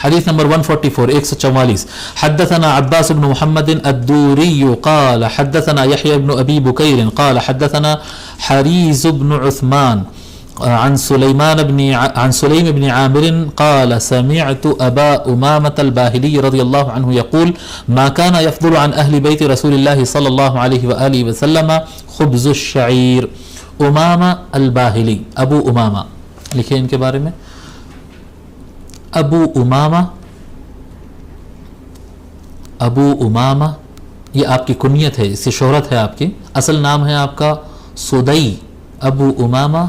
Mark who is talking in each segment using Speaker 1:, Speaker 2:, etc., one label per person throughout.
Speaker 1: حدیث نمبر 144 144 حدثنا عباس بن محمد الدوري قال حدثنا يحيى بن أبي بكير قال حدثنا حريز بن عثمان عن سليم بن عامر قال سمعت أبا أمامة الباهلي رضي الله عنه يقول ما كان يفضل عن أهل بيت رسول الله صلى الله عليه وآله وسلم خبز الشعير. امامہ الباہلی، ابو امامہ لکھے ان کے بارے میں، ابو امامہ یہ آپ کی کنیت ہے، اس سے شہرت ہے آپ کی، اصل نام ہے آپ کا سدئی، ابو امامہ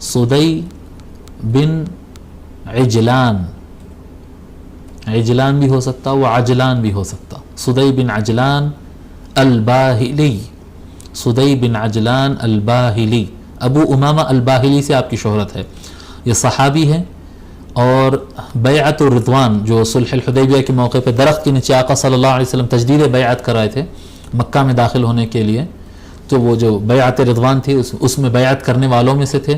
Speaker 1: سدئی بن عجلان، عجلان بھی ہو سکتا وہ عجلان بھی ہو سکتا، سدئی بن عجلان الباہلی، سدئی بن عجلان الباہلی، ابو امامہ الباہلی سے آپ کی شہرت ہے. یہ صحابی ہے اور بیعت الرضوان جو صلح الحدیبیہ کے موقع پہ درخت کے نیچے آقا صلی اللہ علیہ وسلم تجدید بیعت کرائے تھے مکہ میں داخل ہونے کے لیے، تو وہ جو بیعت رضوان تھی اس میں بیعت کرنے والوں میں سے تھے،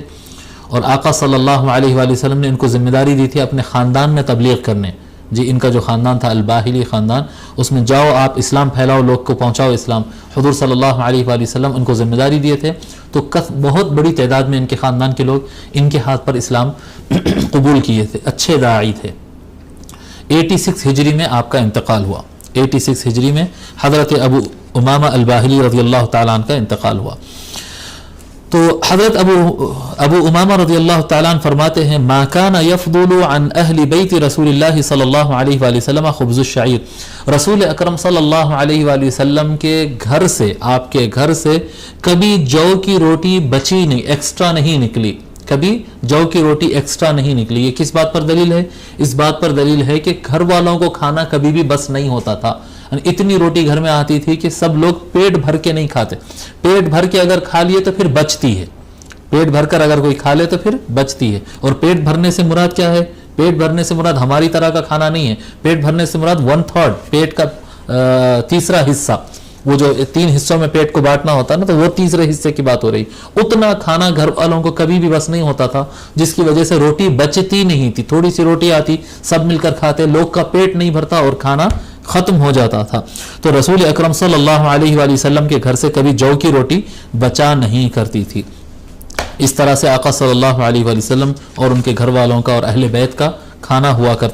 Speaker 1: اور آقا صلی اللہ علیہ وآلہ وسلم نے ان کو ذمہ داری دی تھی اپنے خاندان میں تبلیغ کرنے. جی ان کا جو خاندان تھا الباہلی خاندان، اس میں جاؤ آپ اسلام پھیلاؤ، لوگ کو پہنچاؤ اسلام. حضور صلی اللہ علیہ وآلہ وسلم ان کو ذمہ داری دیے تھے، تو بہت بڑی تعداد میں ان کے خاندان کے لوگ ان کے ہاتھ پر اسلام قبول کیے تھے، اچھے داعی تھے. 86 ہجری میں آپ کا انتقال ہوا، 86 ہجری میں حضرت ابو امامہ الباہلی رضی اللہ تعالیٰ عنہ کا انتقال ہوا. تو حضرت ابو امامہ رضی اللہ تعالیٰ عنہ فرماتے ہیں ما کان یفضل عن اہل بیت رسول اللہ صلی اللہ علیہ وآلہ وسلم خبز الشعیر. رسول اکرم صلی اللہ علیہ وآلہ وسلم کے گھر سے، آپ کے گھر سے کبھی جو کی روٹی بچی نہیں، ایکسٹرا نہیں نکلی، کبھی جو کی روٹی ایکسٹرا نہیں نکلی. یہ کس بات پر دلیل ہے؟ اس بات پر دلیل ہے کہ گھر والوں کو کھانا کبھی بھی بس نہیں ہوتا تھا. اتنی روٹی گھر میں آتی تھی کہ سب لوگ پیٹ بھر کے نہیں کھاتے، پیٹ بھر کے اگر کھا لیے تو پھر بچتی ہے، پیٹ بھر کر اگر کوئی کھا لے تو پھر بچتی ہے. اور پیٹ بھرنے سے مراد کیا ہے؟ پیٹ بھرنے سے مراد ہماری طرح کا کھانا نہیں ہے، پیٹ بھرنے سے مراد 1/3 پیٹ کا تیسرا حصہ، وہ جو 3 حصوں میں پیٹ کو بانٹنا ہوتا ہے نا، تو وہ تیسرے حصے کی بات ہو رہی. اتنا کھانا گھر والوں کو کبھی بھی بس نہیں ہوتا تھا، جس کی وجہ سے روٹی بچتی نہیں تھی. تھوڑی سی روٹی آتی، سب مل کر کھاتے، لوگ کا پیٹ نہیں بھرتا اور کھانا ختم ہو جاتا تھا. تو رسول اکرم صلی اللہ علیہ وآلہ وسلم کے گھر سے کبھی جو کی روٹی بچا نہیں کرتی تھی. اس طرح سے آقا صلی اللہ علیہ وآلہ وسلم اور ان کے گھر والوں کا اور اہل بیت کا کھانا ہوا کرتا